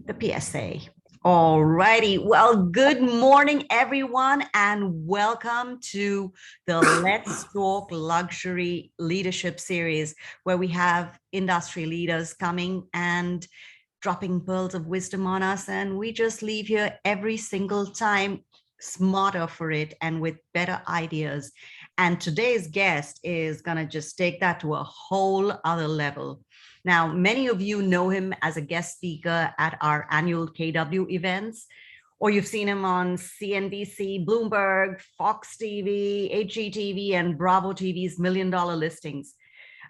the PSA. All righty. Well, good morning, everyone, and welcome to the Let's Talk Luxury Leadership Series, where we have industry leaders coming and dropping pearls of wisdom on us. And we just leave here every single time smarter for it and with better ideas. And today's guest is going to just take that to a whole other level. Now, many of you know him as a guest speaker at our annual KW events, or you've seen him on CNBC, Bloomberg, Fox TV, HGTV, and Bravo TV's $1 Million Listings.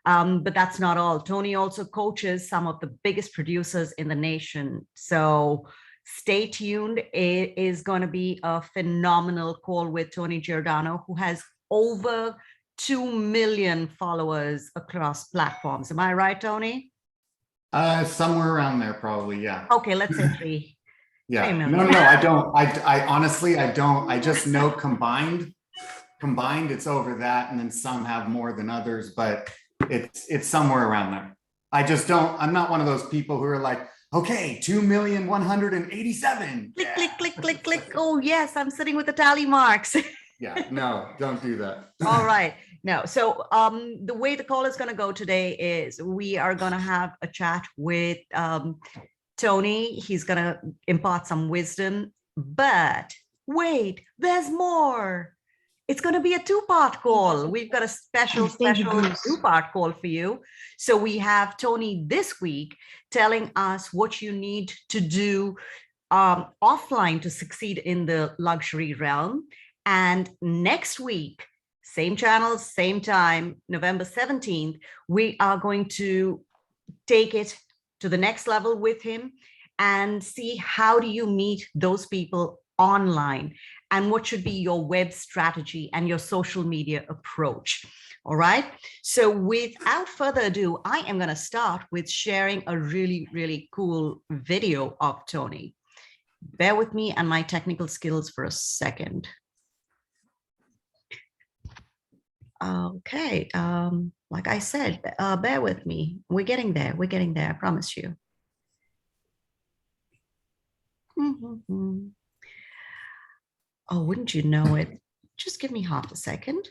But that's not all. Tony also coaches some of the biggest producers in the nation. So stay tuned. It is going to be a phenomenal call with Tony Giordano, who has over 2 million followers across platforms. Am I right, Tony? Somewhere around there, probably, yeah. Okay, let's say 3. Yeah, no, I don't. I honestly, I don't. I just know combined, it's over that, and then some have more than others, but it's somewhere around there. I just don't. I'm not one of those people who are like, okay, 2,187,000. Click, click, click, click, click. Oh yes, I'm sitting with the tally marks. Yeah, no, don't do that. All right. No. So the way the call is going to go today is we are going to have a chat with Tony. He's going to impart some wisdom, but wait, there's more. It's going to be a 2-part call. We've got a special 2-part call for you. So we have Tony this week telling us what you need to do offline to succeed in the luxury realm. And next week, same channel, same time, November 17th, we are going to take it to the next level with him and see how do you meet those people online and what should be your web strategy and your social media approach. All right. So without further ado, I am going to start with sharing a really, really cool video of Tony. Bear with me and my technical skills for a second. Okay, like I said, bear with me. We're getting there. We're getting there. I promise you. Oh, wouldn't you know it? Just give me half a second.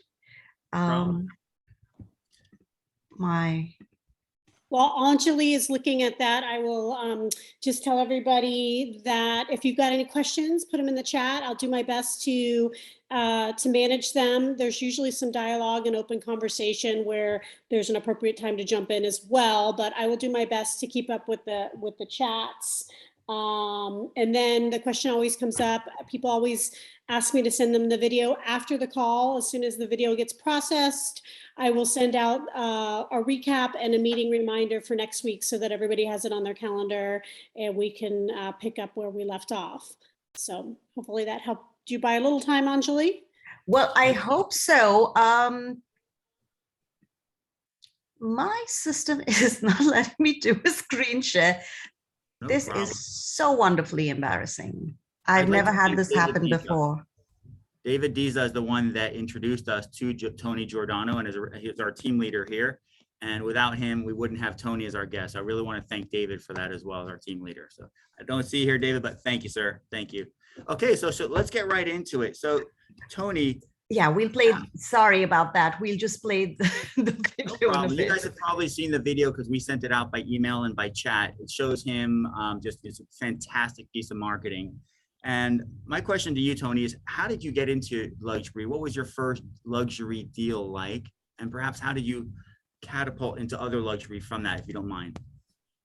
While Anjali is looking at that, I will just tell everybody that if you've got any questions, put them in the chat. I'll do my best to manage them. There's usually some dialogue and open conversation where there's an appropriate time to jump in as well, but I will do my best to keep up with the chats. And then the question always comes up. People always ask me to send them the video after the call. As soon as the video gets processed, I will send out a recap and a meeting reminder for next week so that everybody has it on their calendar and we can pick up where we left off. So hopefully that helped you buy a little time, Anjali. Well, I hope so. My system is not letting me do a screen share. No this problem. Is so wonderfully embarrassing. I've never had this happen before. David Diza is the one that introduced us to Tony Giordano and he's our team leader here. And without him, we wouldn't have Tony as our guest. I really want to thank David for that as well as our team leader. So I don't see you here, David, but thank you, sir. Thank you. Okay, so let's get right into it. So Tony. Yeah, we'll play. Sorry about that. We'll just play the video. No problem. You guys have probably seen the video because we sent it out by email and by chat. It shows him just this fantastic piece of marketing. And my question to you, Tony, is how did you get into luxury? What was your first luxury deal like? And perhaps how did you catapult into other luxury from that, if you don't mind?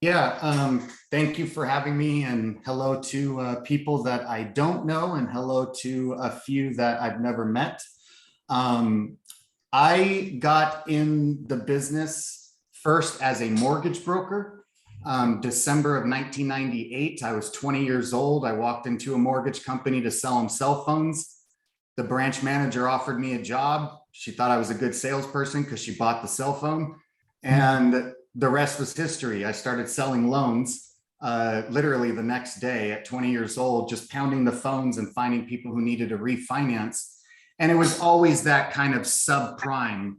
Yeah, thank you for having me, and hello to people that I don't know, and hello to a few that I've never met. I got in the business first as a mortgage broker. December of 1998, I was 20 years old. I walked into a mortgage company to sell them cell phones. The branch manager offered me a job. She thought I was a good salesperson because she bought the cell phone, and the rest was history. I started selling loans literally the next day at 20 years old, just pounding the phones and finding people who needed to refinance. And it was always that kind of subprime,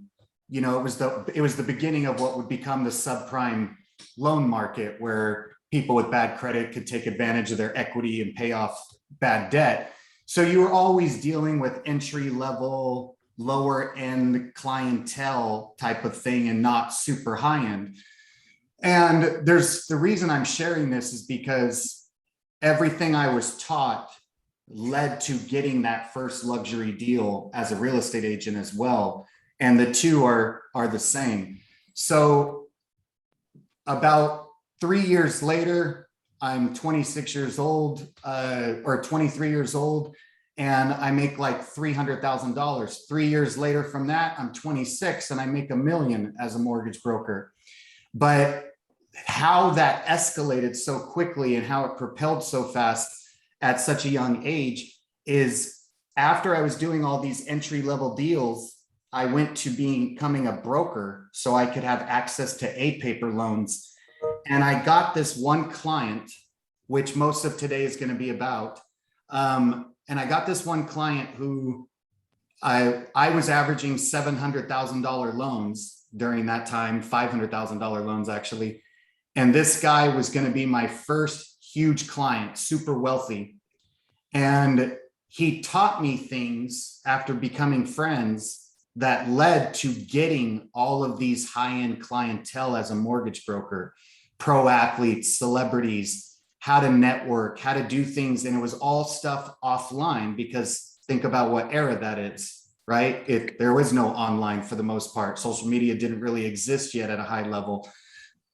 you know, it was the beginning of what would become the subprime loan market, where people with bad credit could take advantage of their equity and pay off bad debt. So you were always dealing with entry level, lower end clientele type of thing and not super high end. And the reason I'm sharing this is because everything I was taught led to getting that first luxury deal as a real estate agent as well. And the two are the same. So about 3 years later, I'm 26 years old, or 23 years old, and I make like $300,000. 3 years later from that, I'm 26 and I make $1 million as a mortgage broker. But how that escalated so quickly and how it propelled so fast at such a young age is after I was doing all these entry-level deals, I went to becoming a broker so I could have access to A-paper loans. And I got this one client, which most of today is going to be about. And I got this one client who I was averaging $700,000 loans during that time, $500,000 loans actually. And this guy was going to be my first huge client, super wealthy. And he taught me things after becoming friends that led to getting all of these high-end clientele as a mortgage broker, pro athletes, celebrities, how to network, how to do things. And it was all stuff offline because think about what era that is, right? There was no online for the most part. Social media didn't really exist yet at a high level.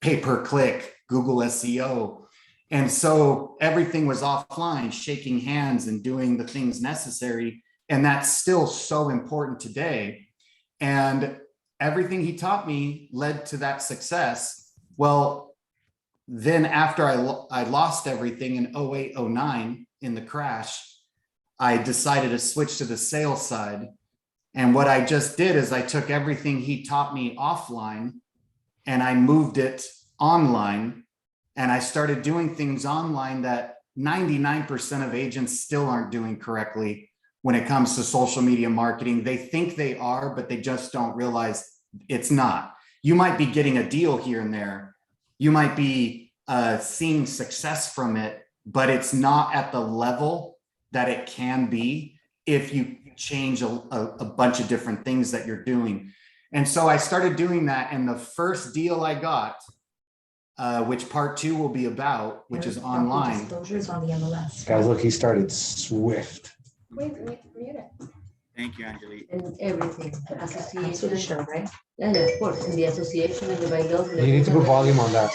Pay-per-click, Google SEO. And so everything was offline, shaking hands and doing the things necessary. And that's still so important today. And everything he taught me led to that success. Well, then after I lost everything in 08, 09 in the crash, I decided to switch to the sales side. And what I just did is I took everything he taught me offline and I moved it online. And I started doing things online that 99% of agents still aren't doing correctly when it comes to social media marketing. They think they are, but they just don't realize it's not. You might be getting a deal here and there. You might be seeing success from it, but it's not at the level that it can be if you change a bunch of different things that you're doing. And so I started doing that. And the first deal I got, which part 2 will be about, which is online. Disclosures on the MLS. Guys, look, he started swift. Wait, read it. Thank you, Anjali. And everything, association, right? Yeah, of course, in the association and the bylaws. You need to put volume on that.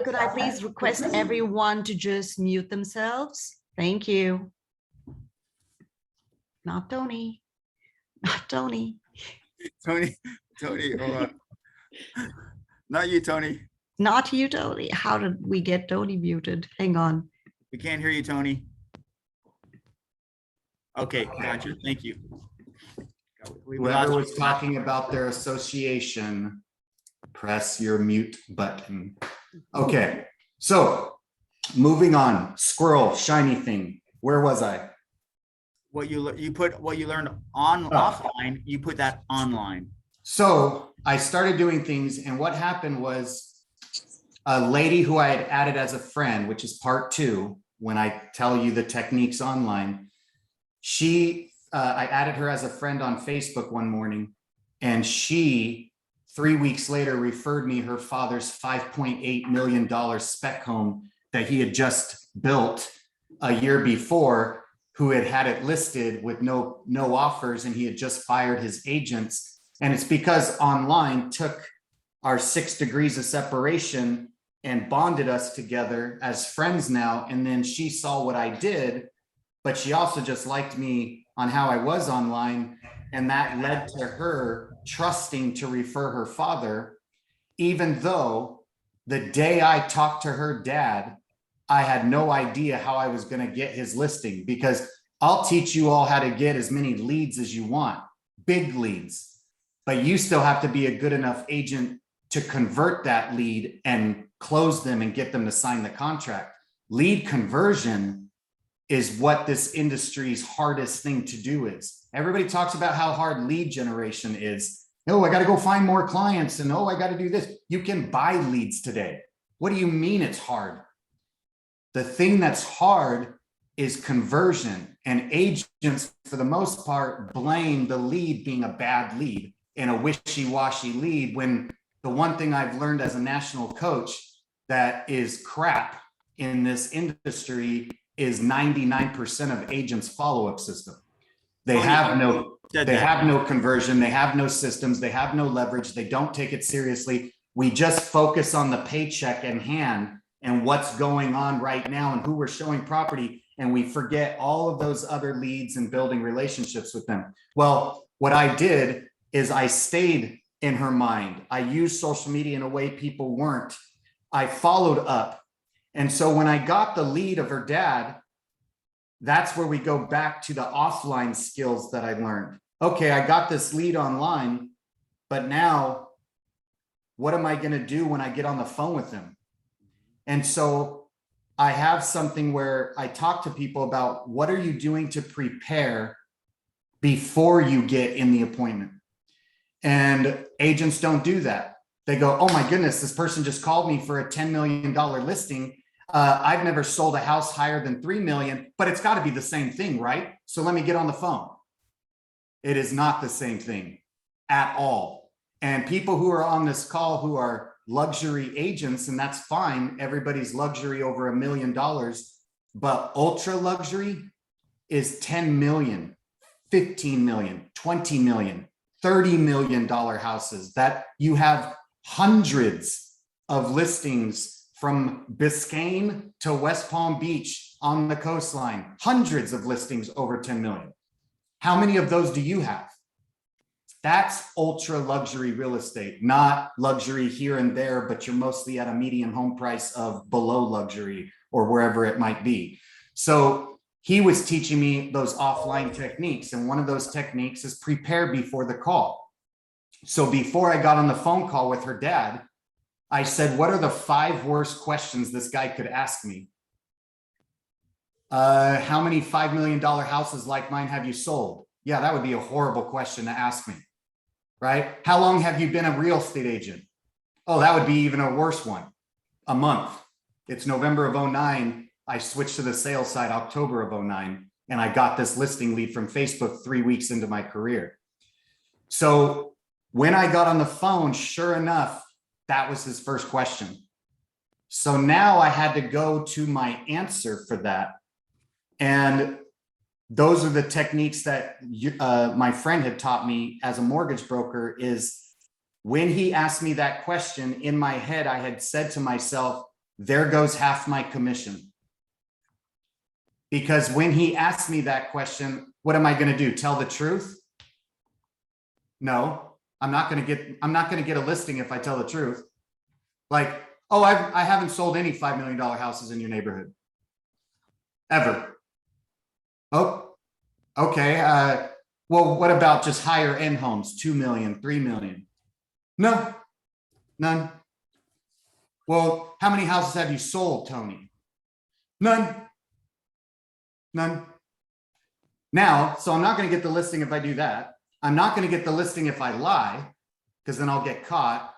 Could I please request everyone to just mute themselves? Thank you. Not Tony. Not Tony. Tony, hold on. Not you, Tony. Not you, Tony. How did we get Tony muted? Hang on. We can't hear you, Tony. Okay, gotcha. Thank you. Whoever was talking about their association, press your mute button. Okay, so moving on. Squirrel, shiny thing. Where was I? What you learned on offline, you put that online. So I started doing things, and what happened was a lady who I had added as a friend, which is part 2, when I tell you the techniques online. I added her as a friend on Facebook one morning, and she 3 weeks later referred me her father's $5.8 million spec home that he had just built a year before, who had it listed with no offers, and he had just fired his agents. And it's because online took our 6 degrees of separation and bonded us together as friends now. And then she saw what I did, but she also just liked me on how I was online. And that led to her trusting to refer her father, even though the day I talked to her dad, I had no idea how I was going to get his listing, because I'll teach you all how to get as many leads as you want, big leads, but you still have to be a good enough agent to convert that lead and close them and get them to sign the contract. Lead conversion is what this industry's hardest thing to do is. Everybody talks about how hard lead generation is. Oh, I got to go find more clients, and oh, I got to do this. You can buy leads today. What do you mean it's hard? The thing that's hard is conversion, and agents, for the most part, blame the lead being a bad lead and a wishy-washy lead, when the one thing I've learned as a national coach that is crap in this industry is 99% of agents' follow-up system. They have no conversion, they have no systems, they have no leverage, they don't take it seriously. We just focus on the paycheck in hand and what's going on right now and who we're showing property, and we forget all of those other leads and building relationships with them. Well, what I did is I stayed in her mind. I used social media in a way people weren't. I followed up. And so when I got the lead of her dad, that's where we go back to the offline skills that I learned. Okay, I got this lead online, but now what am I going to do when I get on the phone with him? And so I have something where I talk to people about, what are you doing to prepare before you get in the appointment? And agents don't do that. They go, oh my goodness, this person just called me for a $10 million listing. I've never sold a house higher than 3 million, but it's got to be the same thing, right? So let me get on the phone. It is not the same thing at all. And people who are on this call who are luxury agents, and that's fine, everybody's luxury over $1 million, but ultra luxury is 10 million, 15 million, 20 million, $30 million houses that you have hundreds of listings from Biscayne to West Palm Beach on the coastline, hundreds of listings over 10 million. How many of those do you have? That's ultra luxury real estate, not luxury here and there, but you're mostly at a median home price of below luxury or wherever it might be. So he was teaching me those offline techniques. And one of those techniques is prepare before the call. So before I got on the phone call with her dad, I said, what are the 5 worst questions this guy could ask me? How many $5 million houses like mine have you sold? Yeah, that would be a horrible question to ask me, right? How long have you been a real estate agent? Oh, that would be even a worse one. A month. It's November of 09. I switched to the sales side October of 09, and I got this listing lead from Facebook 3 weeks into my career. So when I got on the phone, sure enough, that was his first question. So now I had to go to my answer for that. And those are the techniques that my friend had taught me as a mortgage broker. Is when he asked me that question, in my head, I had said to myself, there goes half my commission. Because when he asked me that question, what am I going to do? Tell the truth? No, I'm not going to get a listing if I tell the truth. Like, oh, I haven't sold any $5 million houses in your neighborhood ever. Oh, okay. Well, what about just higher end homes? 2 million, 3 million? No, none. Well, how many houses have you sold, Tony? None. None. Now, so I'm not going to get the listing if I do that. I'm not going to get the listing if I lie, because then I'll get caught.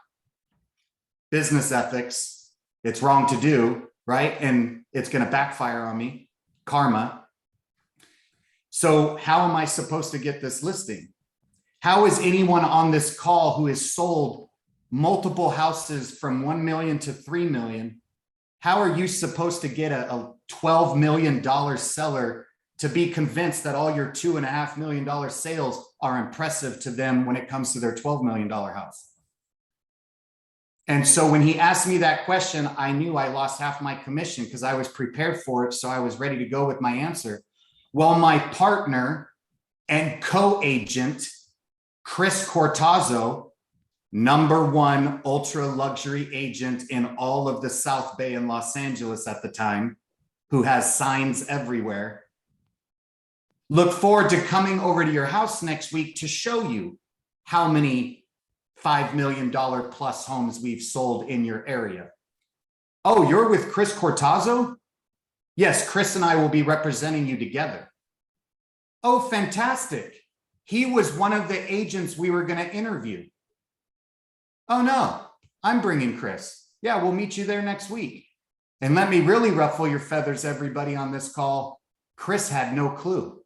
Business ethics, it's wrong to do, right? And it's going to backfire on me. Karma. So how am I supposed to get this listing? How is anyone on this call who has sold multiple houses from 1 million to 3 million, how are you supposed to get a $12 million seller to be convinced that all your $2.5 million sales are impressive to them when it comes to their $12 million house? And so when he asked me that question, I knew I lost half my commission because I was prepared for it. So I was ready to go with my answer. Well, my partner and co-agent, Chris Cortazzo, #1 ultra luxury agent in all of the South Bay in Los Angeles at the time, who has signs everywhere. Look forward to coming over to your house next week to show you how many $5 million plus homes we've sold in your area. Oh, you're with Chris Cortazzo? Yes, Chris and I will be representing you together. Oh, fantastic. He was one of the agents we were going to interview. Oh no, I'm bringing Chris. Yeah, we'll meet you there next week. And let me really ruffle your feathers, everybody on this call. Chris had no clue.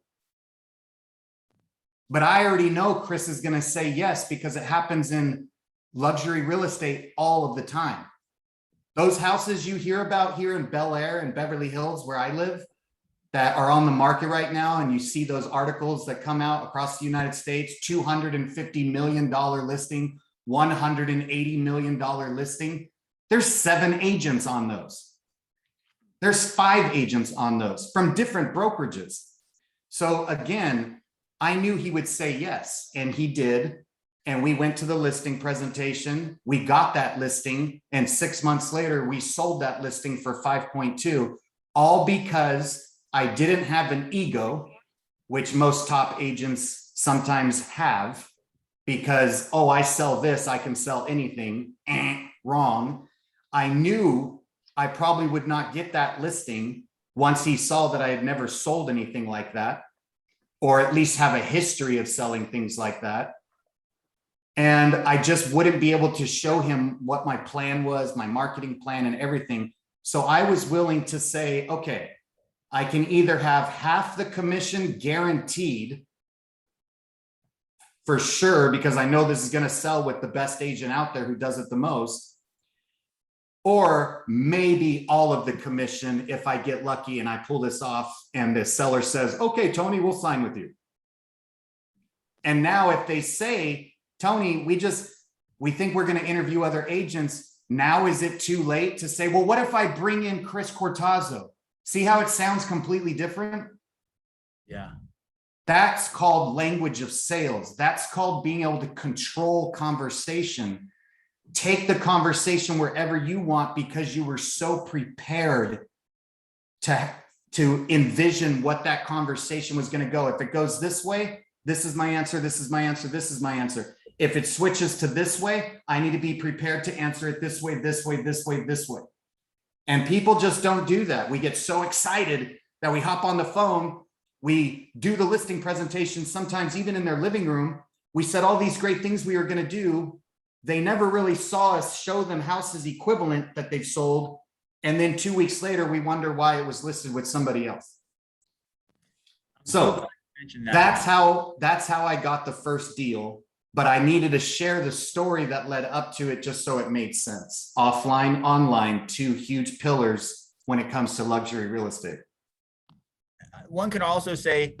But I already know Chris is going to say yes because it happens in luxury real estate all of the time. Those houses you hear about here in Bel Air and Beverly Hills, where I live, that are on the market right now, and you see those articles that come out across the United States, $250 million listing, $180 million listing. There's 7 agents on those. There's 5 agents on those from different brokerages. So again, I knew he would say yes, and he did. And we went to the listing presentation. We got that listing, and 6 months later, we sold that listing for 5.2, all because I didn't have an ego, which most top agents sometimes have, because, oh, I sell this, I can sell anything. Wrong. I knew I probably would not get that listing once he saw that I had never sold anything like that, or at least have a history of selling things like that. And I just wouldn't be able to show him what my plan was, my marketing plan and everything. So I was willing to say, okay, I can either have half the commission guaranteed for sure, because I know this is going to sell with the best agent out there who does it the most, or maybe all of the commission if I get lucky and I pull this off and the seller says, okay, Tony, we'll sign with you. And now if they say, Tony, we think we're going to interview other agents. Now, is it too late to say, well, what if I bring in Chris Cortazzo? See how it sounds completely different? Yeah. That's called language of sales. That's called being able to control conversation. Take the conversation wherever you want because you were so prepared to envision what that conversation was going to go. If it goes this way, this is my answer, this is my answer, this is my answer. If it switches to this way, I need to be prepared to answer it this way, this way, this way, this way. And people just don't do that. We get so excited that we hop on the phone, we do the listing presentation, sometimes even in their living room. We said all these great things we were going to do. They never really saw us show them houses equivalent that they've sold. And then 2 weeks later, we wonder why it was listed with somebody else. So that's how I got the first deal. But I needed to share the story that led up to it just so it made sense. Offline, online, 2 huge pillars when it comes to luxury real estate. One could also say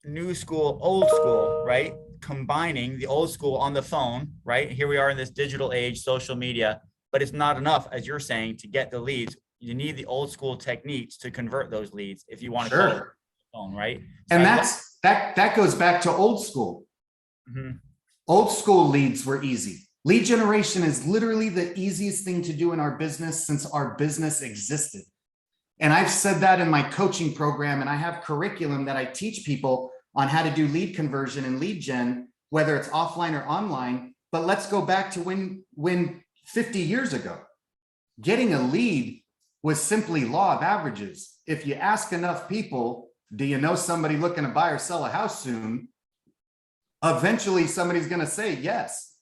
new school, old school, right? Combining the old school on the phone, right? Here we are in this digital age, social media, but it's not enough, as you're saying, to get the leads. You need the old school techniques to convert those leads if you want to call it phone, right? So and that goes back to old school. Mm-hmm. Old school leads were easy. Lead generation is literally the easiest thing to do in our business since our business existed. And I've said that in my coaching program, and I have curriculum that I teach people on how to do lead conversion and lead gen, whether it's offline or online. But let's go back to when 50 years ago, getting a lead was simply law of averages. If you ask enough people, do you know somebody looking to buy or sell a house soon? Eventually somebody's going to say yes.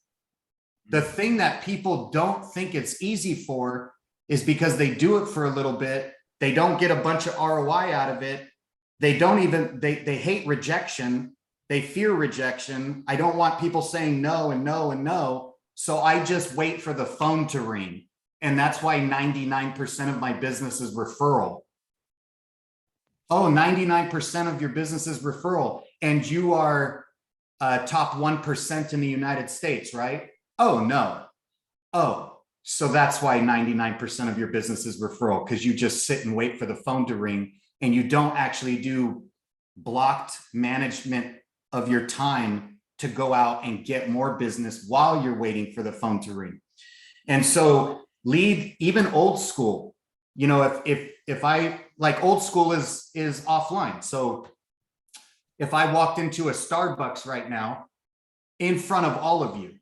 The thing that people don't think it's easy for is because they do it for a little bit. They don't get a bunch of ROI out of it. They hate rejection. They fear rejection. I don't want people saying no and no and no. So I just wait for the phone to ring. And that's why 99% of my business is referral. Oh, 99% of your business is referral. And you are top 1% in the United States, right? Oh, no. Oh, so that's why 99% of your business is referral, because you just sit and wait for the phone to ring and you don't actually do blocked management of your time to go out and get more business while you're waiting for the phone to ring. And so lead, even old school, you know, if I like old school is offline. So if I walked into a Starbucks right now in front of all of you,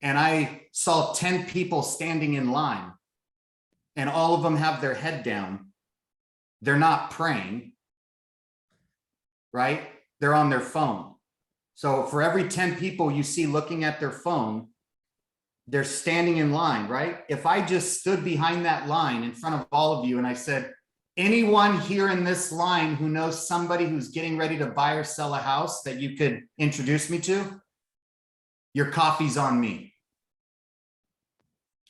and I saw 10 people standing in line and all of them have their head down, they're not praying, right? They're on their phone. So for every 10 people you see looking at their phone, they're standing in line, right? If I just stood behind that line in front of all of you and I said, anyone here in this line who knows somebody who's getting ready to buy or sell a house that you could introduce me to, your coffee's on me.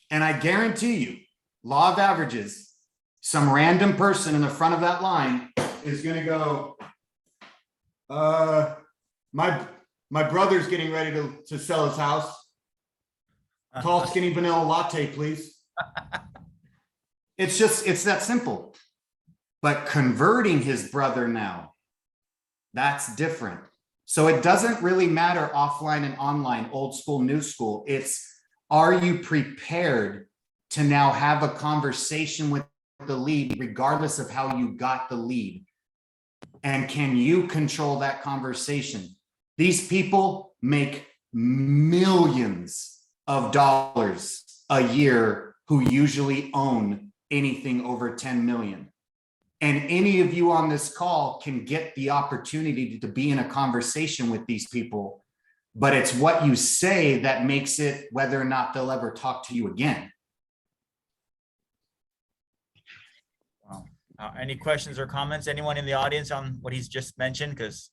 And I guarantee you, law of averages, some random person in the front of that line is going to go, my brother's getting ready to sell his house. Tall, skinny vanilla latte, please. It's that simple. But converting his brother now, that's different. So it doesn't really matter offline and online, old school, new school. It's, are you prepared to now have a conversation with the lead, regardless of how you got the lead? And can you control that conversation? These people make millions of dollars a year who usually own anything over 10 million. And any of you on this call can get the opportunity to be in a conversation with these people, but it's what you say that makes it whether or not they'll ever talk to you again. Wow. Any questions or comments? Anyone in the audience on what he's just mentioned? Because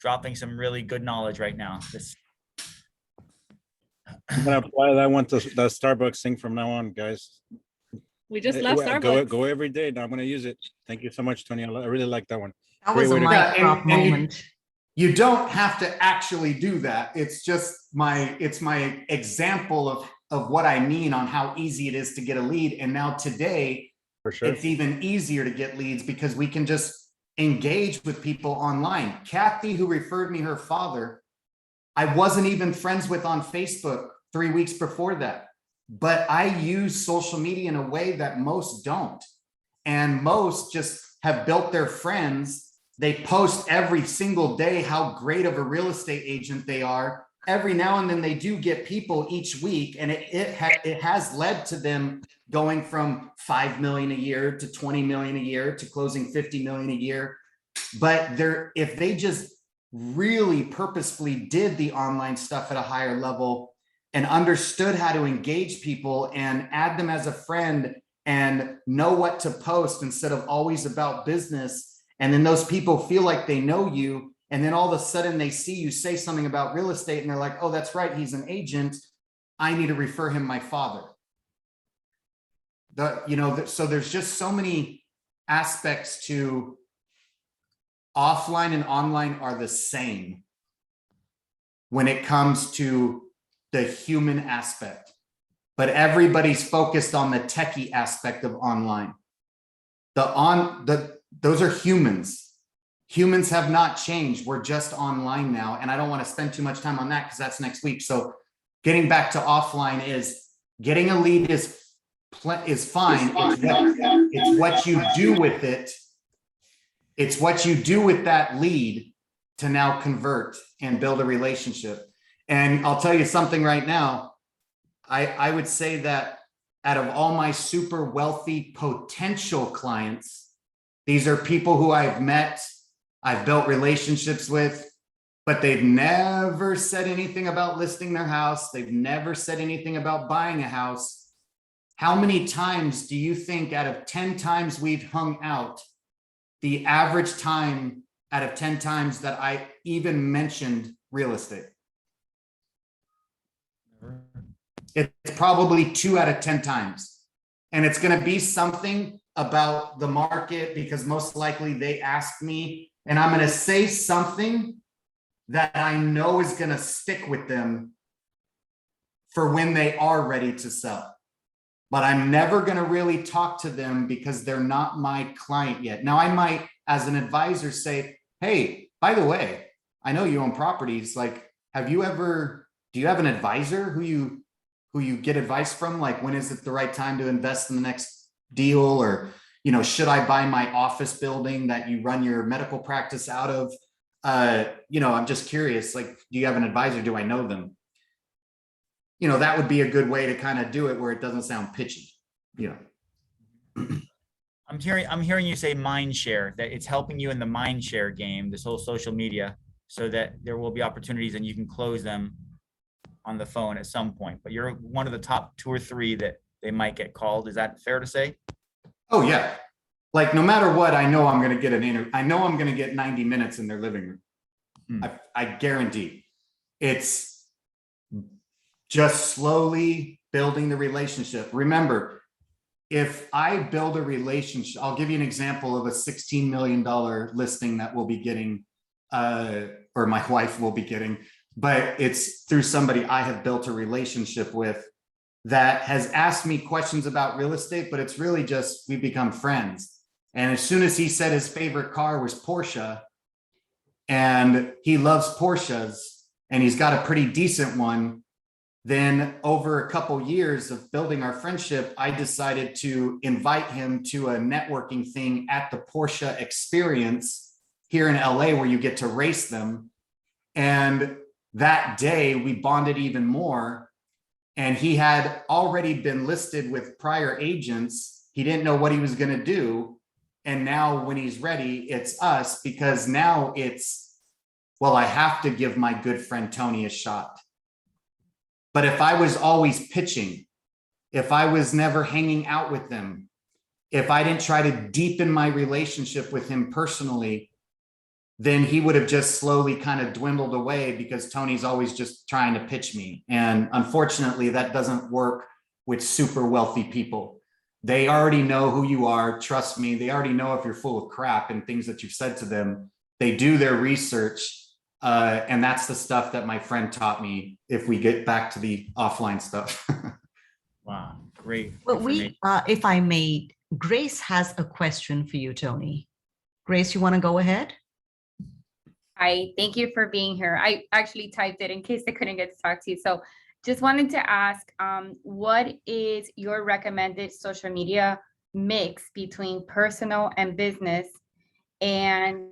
dropping some really good knowledge right now. I'm gonna apply that one to the Starbucks thing from now on, guys. We just left Starbucks. Go every day. Now I'm gonna use it. Thank you so much, Tony. I really like that one. That was a Great way mic to- drop moment. You don't have to actually do that. It's just my example of what I mean on how easy it is to get a lead. And now today, For sure. it's even easier to get leads because we can just engage with people online. Kathy, who referred me her father, I wasn't even friends with on Facebook 3 weeks before that. But I use social media in a way that most don't. And most just have built their friends. They post every single day how great of a real estate agent they are. Every now and then they do get people each week. And it has led to them going from 5 million a year to 20 million a year to closing 50 million a year. But if they just really purposefully did the online stuff at a higher level and understood how to engage people and add them as a friend and know what to post instead of always about business. And then those people feel like they know you. And then all of a sudden they see you say something about real estate and they're like, oh, that's right, he's an agent. I need to refer him my father. So there's just so many aspects to offline and online are the same when it comes to the human aspect, but everybody's focused on the techie aspect of online. Those are humans. Humans have not changed. We're just online now. And I don't want to spend too much time on that because that's next week. So getting back to offline is getting a lead is fine. It's what you do with it. It's what you do with that lead to now convert and build a relationship. And I'll tell you something right now. I would say that out of all my super wealthy potential clients, these are people who I've met, I've built relationships with, but they've never said anything about listing their house. They've never said anything about buying a house. How many times do you think out of 10 times we've hung out, the average time out of 10 times that I even mentioned real estate? It's probably 2 out of 10 times. And it's going to be something about the market because most likely they asked me and I'm going to say something that I know is going to stick with them for when they are ready to sell. But I'm never going to really talk to them because they're not my client yet. Now I might, as an advisor, say, hey, by the way, I know you own properties. Like, do you have an advisor who you get advice from? Like, when is it the right time to invest in the next deal? Or, should I buy my office building that you run your medical practice out of? I'm just curious, like, do you have an advisor? Do I know them? That would be a good way to kind of do it where it doesn't sound pitchy. I'm hearing you say mind share, that it's helping you in the mind share game, this whole social media, so that there will be opportunities and you can close them on the phone at some point, but you're one of the top 2 or 3 that they might get called. Is that fair to say? Oh, yeah. Like, no matter what, I know I'm going to get an interview. I know I'm going to get 90 minutes in their living room. I guarantee. It's just slowly building the relationship. Remember, if I build a relationship, I'll give you an example of a $16 million listing that we'll be getting, or my wife will be getting, but it's through somebody I have built a relationship with that has asked me questions about real estate, but it's really just, we become friends. And as soon as he said his favorite car was Porsche, and he loves Porsches, and he's got a pretty decent one, then over a couple years of building our friendship, I decided to invite him to a networking thing at the Porsche Experience here in LA, where you get to race them. And that day we bonded even more. And he had already been listed with prior agents. He didn't know what he was going to do. And now when he's ready, it's us, because now it's, well, I have to give my good friend Tony a shot. But if I was always pitching, if I was never hanging out with them, if I didn't try to deepen my relationship with him personally, then he would have just slowly kind of dwindled away, because Tony's always just trying to pitch me. And unfortunately, that doesn't work with super wealthy people. They already know who you are. Trust me, they already know if you're full of crap and things that you've said to them. They do their research. And that's the stuff that my friend taught me, if we get back to the offline stuff. Wow, great. Well, if I may, Grace has a question for you, Tony. Grace, you want to go ahead? Hi, thank you for being here. I actually typed it in case I couldn't get to talk to you. So just wanted to ask, what is your recommended social media mix between personal and business? And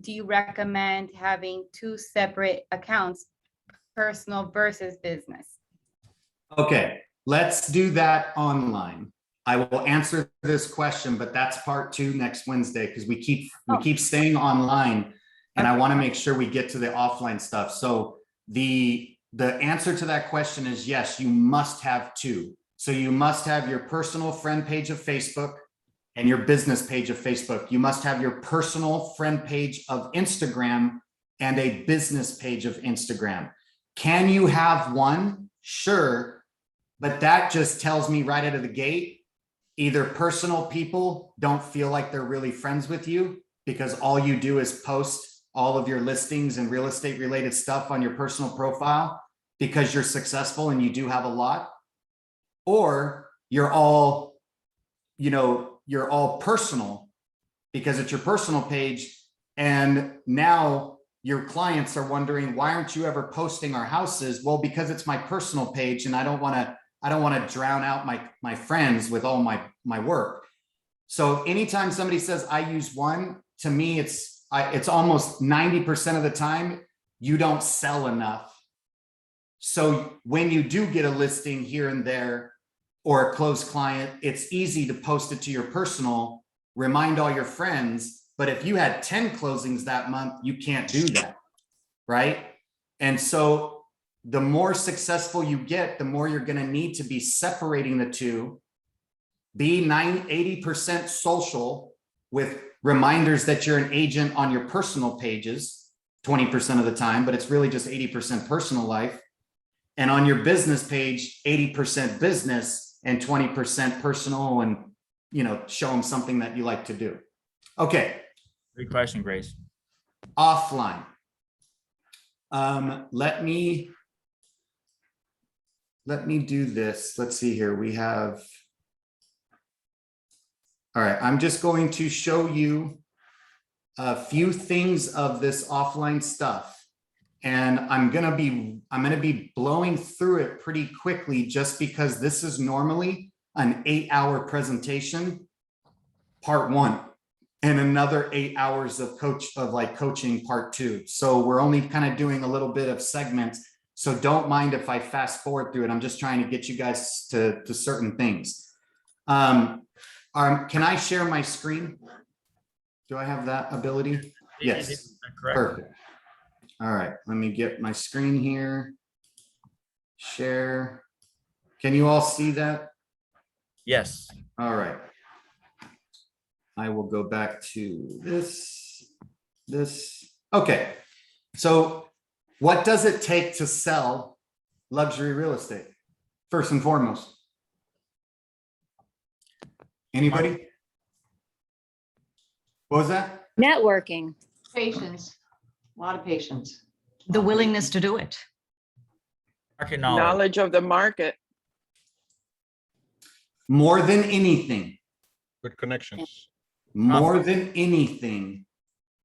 do you recommend having 2 separate accounts, personal versus business? Okay, let's do that online. I will answer this question, but that's part 2 next Wednesday, because we keep staying online, and I want to make sure we get to the offline stuff. So the answer to that question is yes, you must have 2. So you must have your personal friend page of Facebook and your business page of Facebook. You must have your personal friend page of Instagram and a business page of Instagram. Can you have one? Sure. But that just tells me right out of the gate, either personal people don't feel like they're really friends with you, because all you do is post all of your listings and real estate related stuff on your personal profile because you're successful and you do have a lot, or you're all, you're all personal because it's your personal page. And now your clients are wondering, why aren't you ever posting our houses? Well, because it's my personal page, and I don't want to drown out my friends with all my work. So anytime somebody says I use one, to me, it's almost 90% of the time you don't sell enough. So when you do get a listing here and there or a closed client, it's easy to post it to your personal, remind all your friends. But if you had 10 closings that month, you can't do that, right? And so the more successful you get, the more you're going to need to be separating the 2. Be 80% social with reminders that you're an agent on your personal pages 20% of the time, but it's really just 80% personal life. And on your business page, 80% business and 20% personal, and show them something that you like to do. Okay. Good question, Grace. Offline. Let me do this. Let's see here. We have, all right. I'm just going to show you a few things of this offline stuff. And I'm going to be blowing through it pretty quickly, just because this is normally an 8-hour presentation, part 1, and another 8 hours of coaching, part 2. So we're only kind of doing a little bit of segments. So don't mind if I fast forward through it. I'm just trying to get you guys to certain things. Can I share my screen? Do I have that ability? Yes. Correct. Perfect. All right, let me get my screen here. Share. Can you all see that? Yes. All right. I will go back to this. Okay. So what does it take to sell luxury real estate? First and foremost. Anybody? What was that? Networking. Patience, a lot of patience. The willingness to do it. Market knowledge. Knowledge of the market. More than anything, Good connections. more than anything,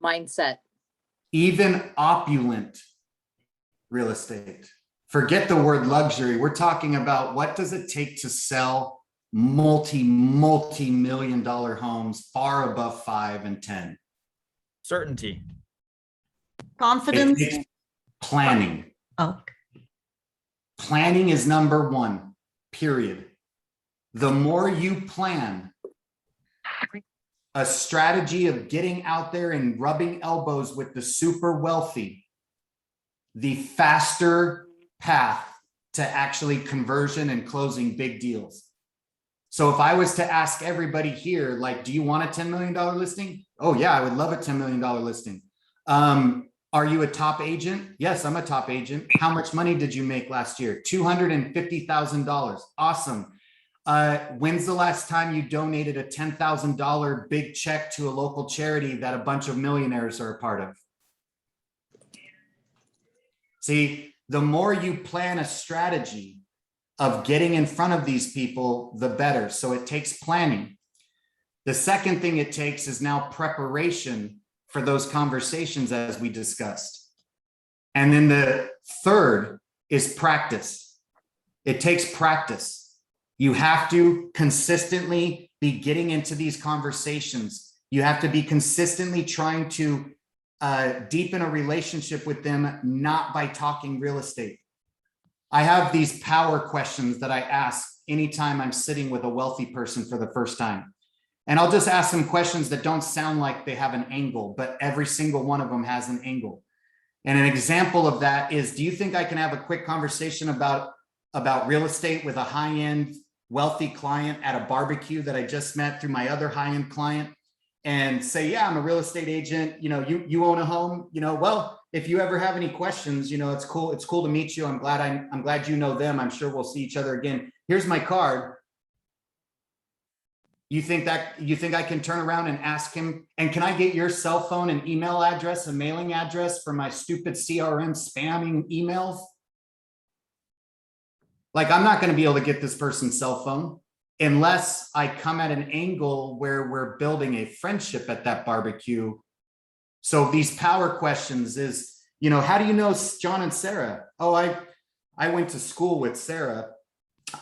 Mindset. even opulent real estate. Forget the word luxury. We're talking about what does it take to sell multi-million dollar homes far above 5 and 10. Certainty. Confidence. It takes planning. Oh, Planning is number one, period. The more you plan a strategy of getting out there and rubbing elbows with the super wealthy, the faster path to actually conversion and closing big deals. So if I was to ask everybody here, like, do you want a $10 million listing? Oh yeah, I would love a $10 million listing. Are you a top agent? Yes, I'm a top agent. How much money did you make last year? $250,000. Awesome. When's the last time you donated a $10,000 big check to a local charity that a bunch of millionaires are a part of? See, the more you plan a strategy of getting in front of these people, the better. So it takes planning. The second thing it takes is now preparation for those conversations, as we discussed. And then the third is practice. It takes practice. You have to consistently be getting into these conversations. You have to be consistently trying to deepen a relationship with them, not by talking real estate. I have these power questions that I ask anytime I'm sitting with a wealthy person for the first time. And I'll just ask them questions that don't sound like they have an angle, but every single one of them has an angle. And an example of that is, do you think I can have a quick conversation about real estate with a high-end wealthy client at a barbecue that I just met through my other high-end client and say, yeah, I'm a real estate agent. You own a home, well, if you ever have any questions, it's cool. It's cool to meet you. I'm glad you know them. I'm sure we'll see each other again. Here's my card. You think I can turn around and ask him, and can I get your cell phone and email address and mailing address for my stupid CRM spamming emails? Like, I'm not going to be able to get this person's cell phone unless I come at an angle where we're building a friendship at that barbecue. So these power questions is, how do you know John and Sarah? Oh, I went to school with Sarah.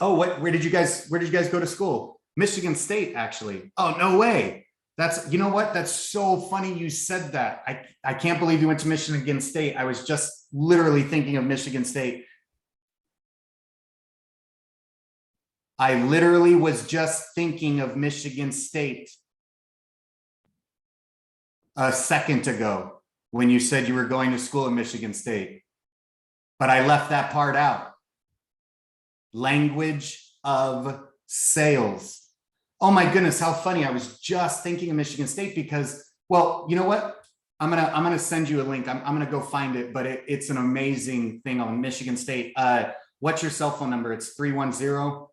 Oh, where did you guys go to school? Michigan State, actually. Oh, no way. That's so funny you said that. I can't believe you went to Michigan State. I was just literally thinking of Michigan State. I literally was just thinking of Michigan State a second ago when you said you were going to school at Michigan State. But I left that part out. Language of sales. Oh my goodness, how funny. I was just thinking of Michigan State because, well, you know what? I'm gonna send you a link. I'm gonna go find it, but it's an amazing thing on Michigan State. What's your cell phone number? It's 310.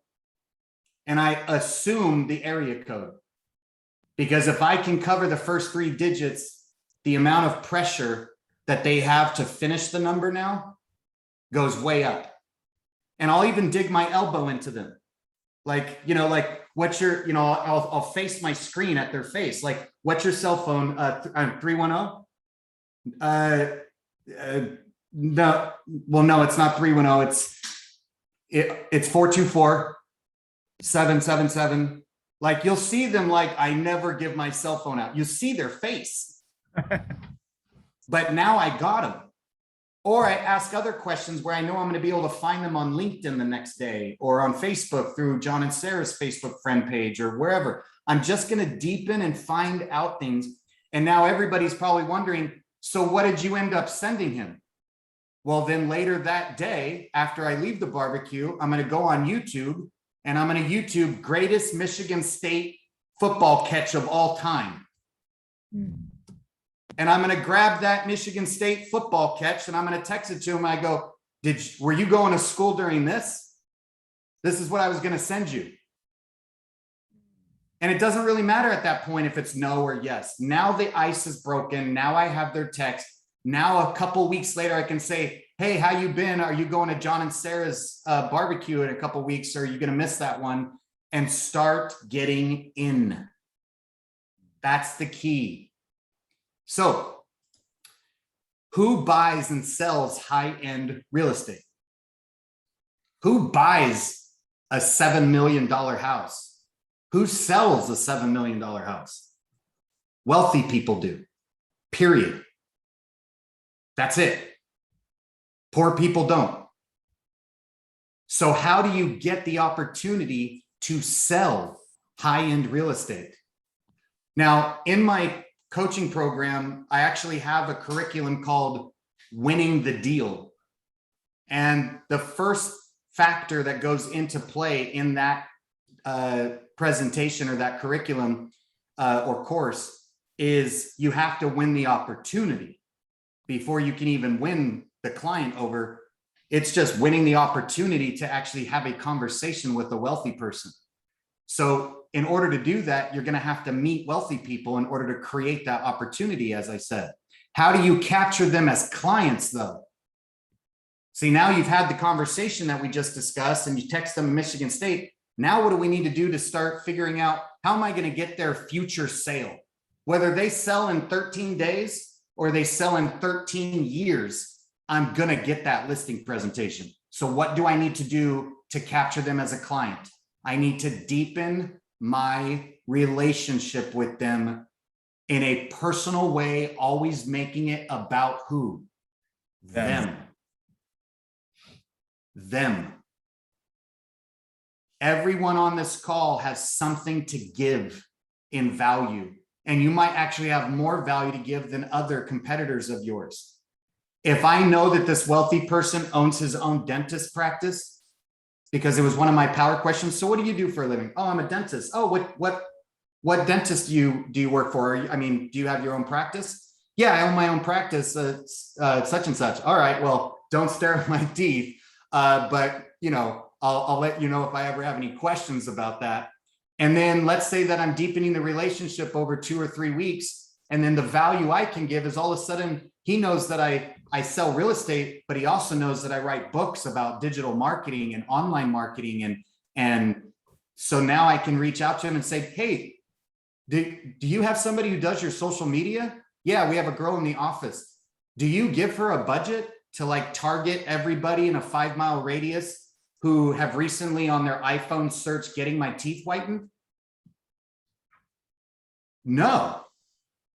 And I assume the area code, because if I can cover the first 3 digits, the amount of pressure that they have to finish the number now goes way up. And I'll even dig my elbow into them. Like, what's your, I'll face my screen at their face. Like, what's your cell phone? 310? No, well, no, it's not 310. It's 424-777. Like, you'll see them like, I never give my cell phone out. You see their face. But now I got them. Or I ask other questions where I know I'm going to be able to find them on LinkedIn the next day or on Facebook through John and Sarah's Facebook friend page or wherever. I'm just going to deepen and find out things. And now everybody's probably wondering, so what did you end up sending him? Well, then later that day, after I leave the barbecue, I'm going to go on YouTube and I'm going to YouTube greatest Michigan State football catch of all time. And I'm going to grab that Michigan State football catch and I'm going to text it to him. I go, were you going to school during this? This is what I was going to send you. And it doesn't really matter at that point if it's no or yes. Now the ice is broken. Now I have their text. Now a couple weeks later, I can say, hey, how you been? Are you going to John and Sarah's barbecue in a couple weeks? Or are you going to miss that one? And start getting in. That's the key. So who buys and sells high-end real estate? Who buys a $7 million house? Who sells a $7 million house? Wealthy people do, period. That's it. Poor people don't. So how do you get the opportunity to sell high-end real estate? Now, in my coaching program, I actually have a curriculum called Winning the Deal. And the first factor that goes into play in that presentation or that curriculum or course is you have to win the opportunity before you can even win the client over. It's just winning the opportunity to actually have a conversation with a wealthy person. So in order to do that, you're going to have to meet wealthy people in order to create that opportunity, as I said. How do you capture them as clients, though? See, now you've had the conversation that we just discussed and you text them Michigan State. Now what do we need to do to start figuring out how am I going to get their future sale? Whether they sell in 13 days or they sell in 13 years, I'm going to get that listing presentation. So what do I need to do to capture them as a client? I need to deepen my relationship with them in a personal way, always making it about who? Them. Everyone on this call has something to give in value, and you might actually have more value to give than other competitors of yours. If I know that this wealthy person owns his own dentist practice, because it was one of my power questions. So what do you do for a living? Oh, I'm a dentist. Oh, what dentist do you work for? I mean, do you have your own practice? Yeah, I own my own practice, such and such. All right, well, don't stare at my teeth. But you know, I'll let you know if I ever have any questions about that. And then let's say that I'm deepening the relationship over 2 or 3 weeks. And then the value I can give is all of a sudden he knows that I sell real estate, but he also knows that I write books about digital marketing and online marketing. And so now I can reach out to him and say, hey, do you have somebody who does your social media? Yeah, we have a girl in the office. Do you give her a budget to like target everybody in a 5-mile radius who have recently on their iPhone searched getting my teeth whitened? No.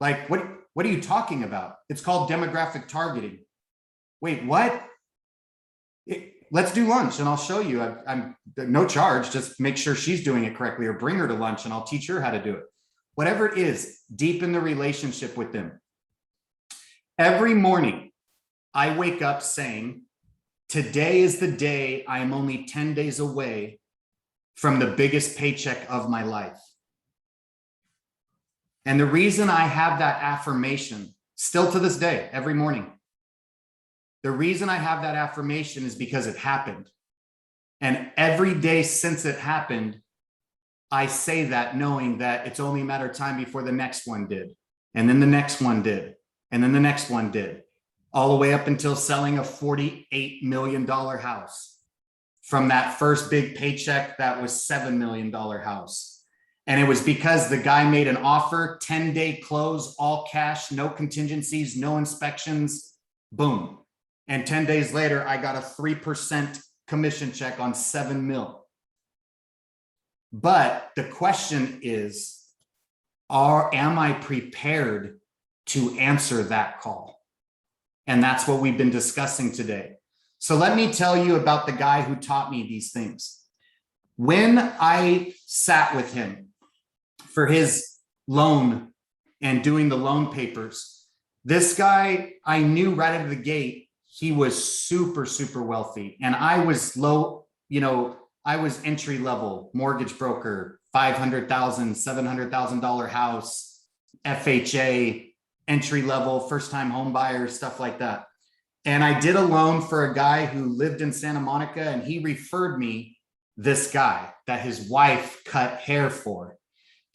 Like, what are you talking about? It's called demographic targeting. Wait, what? Let's do lunch and I'll show you. I'm no charge, just make sure she's doing it correctly or bring her to lunch and I'll teach her how to do it. Whatever it is, deepen the relationship with them. Every morning, I wake up saying, today is the day I am only 10 days away from the biggest paycheck of my life. And the reason I have that affirmation still to this day, every morning, the reason I have that affirmation is because it happened. And every day since it happened, I say that knowing that it's only a matter of time before the next one did. And then the next one did. And then the next one did. All the way up until selling a $48 million house from that first big paycheck that was $7 million house. And it was because the guy made an offer, 10-day close, all cash, no contingencies, no inspections, boom. And 10 days later, I got a 3% commission check on 7 mil. But the question is, am I prepared to answer that call? And that's what we've been discussing today. So let me tell you about the guy who taught me these things. When I sat with him for his loan and doing the loan papers, this guy, I knew right out of the gate, he was super, super wealthy. And I was low, I was entry level mortgage broker, $500,000, $700,000 house, FHA, entry level, first time home buyers, stuff like that. And I did a loan for a guy who lived in Santa Monica, and he referred me this guy that his wife cut hair for.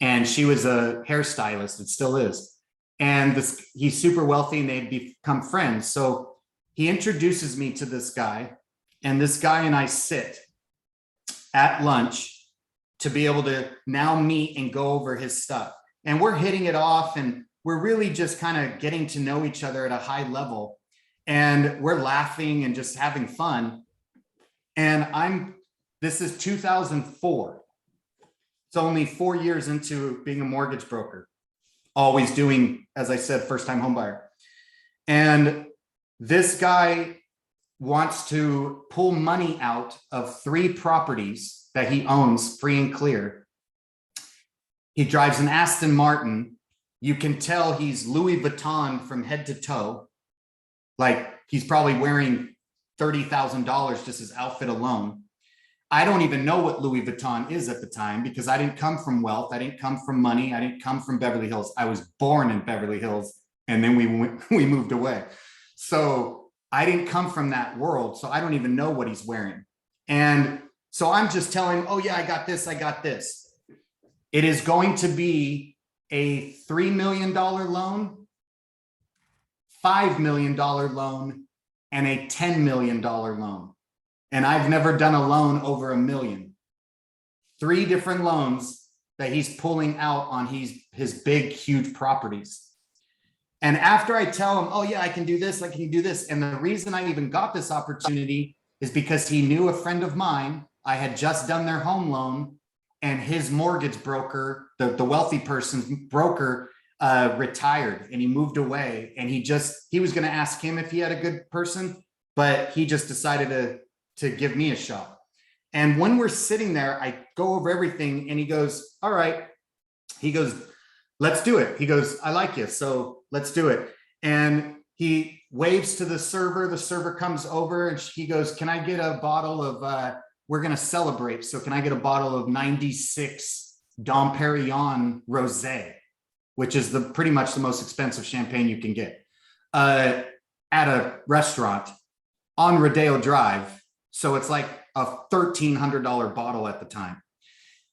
And she was a hairstylist, it still is. And he's super wealthy and they'd become friends. So he introduces me to this guy, and this guy and I sit at lunch to be able to now meet and go over his stuff. And we're hitting it off, and we're really just kind of getting to know each other at a high level. And we're laughing and just having fun. And this is 2004. It's only 4 years into being a mortgage broker, always doing, as I said, first time home buyer. And this guy wants to pull money out of 3 properties that he owns free and clear. He drives an Aston Martin. You can tell he's Louis Vuitton from head to toe. Like he's probably wearing $30,000 just his outfit alone. I don't even know what Louis Vuitton is at the time because I didn't come from wealth. I didn't come from money. I didn't come from Beverly Hills. I was born in Beverly Hills, and then we moved away. So I didn't come from that world. So I don't even know what he's wearing. And so I'm just telling him, oh yeah, I got this. I got this. It is going to be a $3 million loan, $5 million loan, and a $10 million loan. And I've never done a loan over $1 million. 3 different loans that he's pulling out on his big, huge properties. And after I tell him, oh yeah, I can do this, I can do this. And the reason I even got this opportunity is because he knew a friend of mine. I had just done their home loan, and his mortgage broker, the wealthy person's broker, retired, and he moved away, and he was going to ask him if he had a good person, but he just decided to give me a shot. And when we're sitting there, I go over everything, and he goes, all right. He goes, let's do it. He goes, I like you, so let's do it. And he waves to the server comes over, and he goes, can I get a bottle of, we're going to celebrate, so can I get a bottle of 96 Dom Perignon Rosé, which is pretty much the most expensive champagne you can get, at a restaurant on Rodeo Drive. So it's like a $1,300 bottle at the time.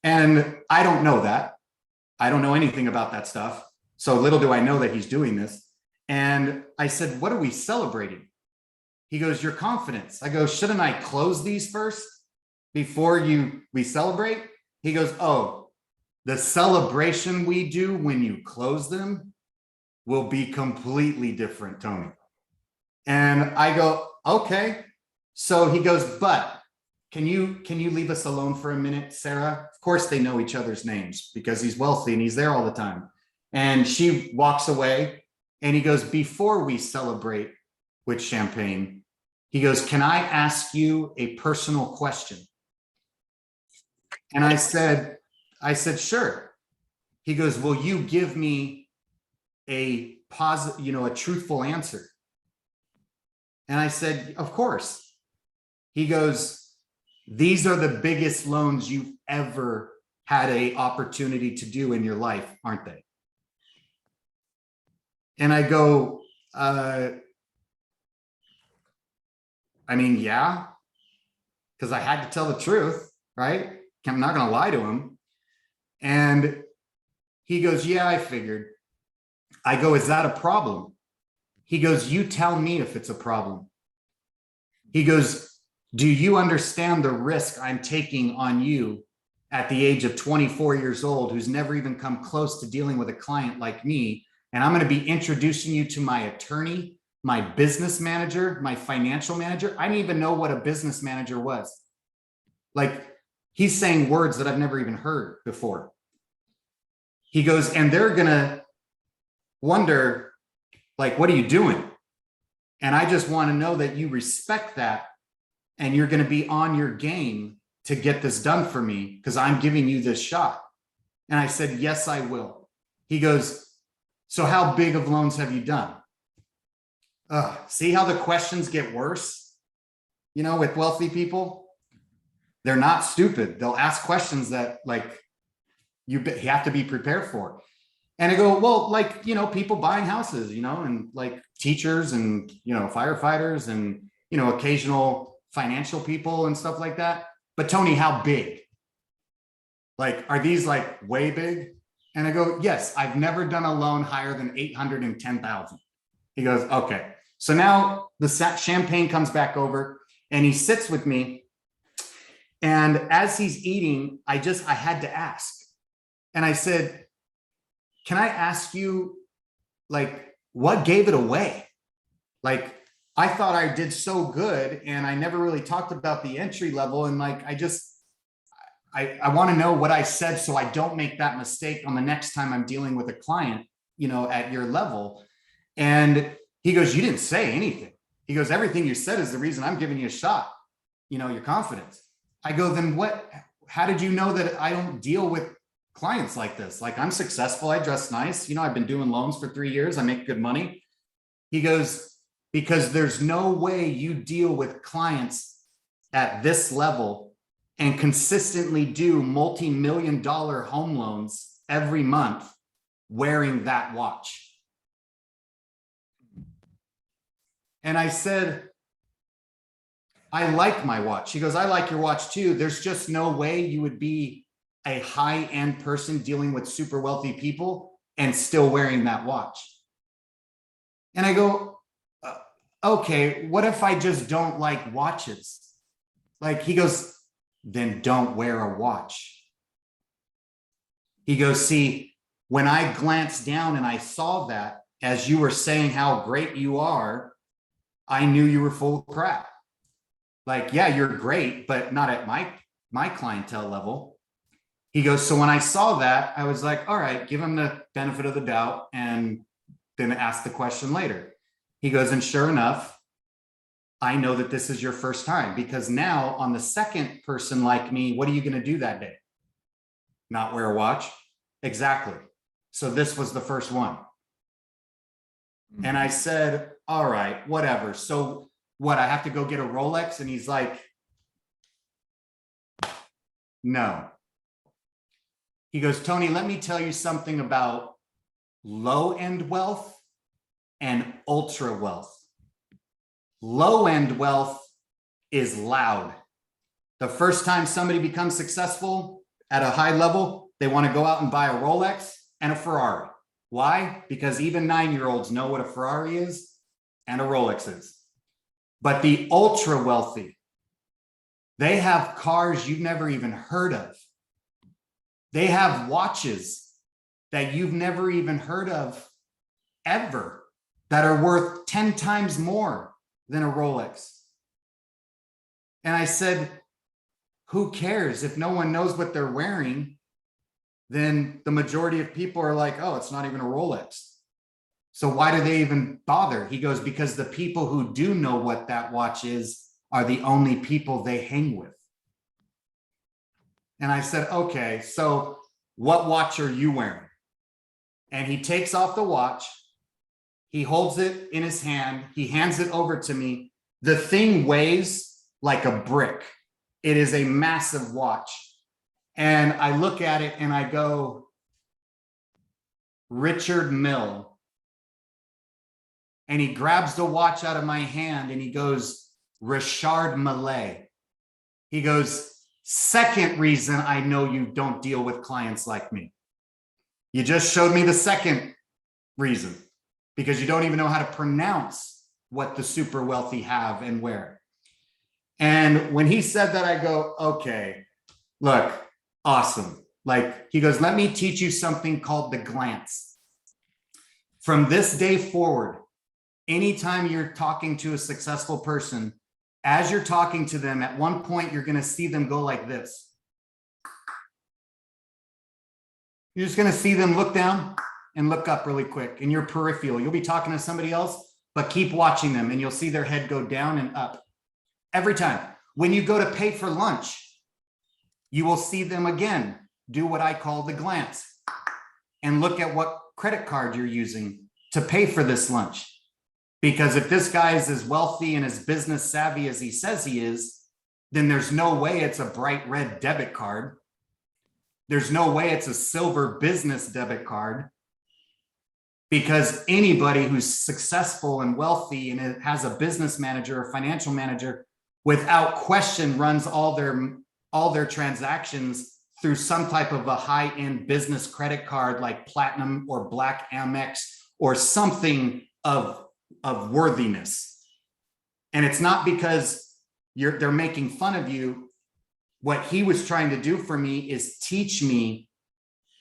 And I don't know that. I don't know anything about that stuff. So little do I know that he's doing this. And I said, what are we celebrating? He goes, your confidence. I go, shouldn't I close these first before we celebrate? He goes, oh, the celebration we do when you close them will be completely different, Tony. And I go, okay. So he goes, but can you leave us alone for a minute, Sarah? Of course they know each other's names because he's wealthy and he's there all the time. And she walks away, and he goes, before we celebrate with champagne, he goes, can I ask you a personal question? And I said, sure. He goes, will you give me a a truthful answer? And I said, of course. He goes, these are the biggest loans you've ever had an opportunity to do in your life, aren't they? And I go, I mean, yeah, because I had to tell the truth, right? I'm not going to lie to him. And he goes, yeah, I figured. I go, is that a problem? He goes, you tell me if it's a problem. He goes, do you understand the risk I'm taking on you at the age of 24 years old, who's never even come close to dealing with a client like me? And I'm going to be introducing you to my attorney, my business manager, my financial manager. I didn't even know what a business manager was. Like, he's saying words that I've never even heard before. He goes, and they're going to wonder, like, what are you doing? And I just want to know that you respect that, and you're going to be on your game to get this done for me because I'm giving you this shot. And I said, yes, I will. He goes, so how big of loans have you done? see how the questions get worse, you know, with wealthy people? They're not stupid. They'll ask questions that like you have to be prepared for. And I go, well, like, you know, people buying houses, you know, and like teachers and, you know, firefighters and, you know, occasional financial people and stuff like that. But Tony, how big? Like, are these like way big? And I go, yes, I've never done a loan higher than 810,000. He goes, okay. So now the champagne comes back over and he sits with me. And as he's eating, I had to ask. And I said, can I ask you, like, what gave it away? Like, I thought I did so good and I never really talked about the entry level. And like, I want to know what I said so I don't make that mistake on the next time I'm dealing with a client, you know, at your level. And he goes, you didn't say anything. He goes, everything you said is the reason I'm giving you a shot, you know, your confidence. I go, then what, how did you know that I don't deal with clients like this? Like, I'm successful. I dress nice. You know, I've been doing loans for 3 years. I make good money. He goes, because there's no way you deal with clients at this level and consistently do multi-million-dollar home loans every month wearing that watch. And I said, I like my watch. He goes, I like your watch too. There's just no way you would be a high-end person dealing with super wealthy people and still wearing that watch. And I go, okay, what if I just don't like watches? Like, he goes, then don't wear a watch. He goes, see, when I glanced down and I saw that, as you were saying how great you are, I knew you were full of crap. Like, yeah, you're great, but not at my clientele level. He goes, so when I saw that, I was like, all right, give him the benefit of the doubt and then ask the question later. He goes, and sure enough, I know that this is your first time, because now on the second person like me, what are you going to do that day? Not wear a watch? Exactly. So this was the first one. And I said, all right, whatever. So what, I have to go get a Rolex? And he's like, no. He goes, Tony, let me tell you something about low-end wealth and ultra wealth. Low-end wealth is loud. The first time somebody becomes successful at a high level, they want to go out and buy a Rolex and a Ferrari. Why? Because even 9-year-olds know what a Ferrari is and a Rolex is. But the ultra wealthy, they have cars you've never even heard of. They have watches that you've never even heard of ever, that are worth 10 times more than a Rolex. And I said, who cares? If no one knows what they're wearing, then the majority of people are like, oh, it's not even a Rolex. So why do they even bother? He goes, because the people who do know what that watch is are the only people they hang with. And I said, okay, so what watch are you wearing? And he takes off the watch. He holds it in his hand. He hands it over to me. The thing weighs like a brick. It is a massive watch. And I look at it and I go, Richard Mill. And he grabs the watch out of my hand and he goes, Richard Millet. He goes, second reason I know you don't deal with clients like me. You just showed me the second reason, because you don't even know how to pronounce what the super wealthy have and wear. And when he said that, I go, okay, look, awesome. Like, he goes, let me teach you something called the glance. From this day forward, anytime you're talking to a successful person, as you're talking to them, at one point, you're going to see them go like this. You're just going to see them look down and look up really quick in your peripheral. You'll be talking to somebody else, but keep watching them and you'll see their head go down and up. Every time. When you go to pay for lunch, you will see them again do what I call the glance and look at what credit card you're using to pay for this lunch. Because if this guy is as wealthy and as business savvy as he says he is, then there's no way it's a bright red debit card. There's no way it's a silver business debit card. Because anybody who's successful and wealthy and has a business manager or financial manager, without question, runs all their transactions through some type of a high-end business credit card like Platinum or Black Amex or something of worthiness. And it's not because they're making fun of you. What he was trying to do for me is teach me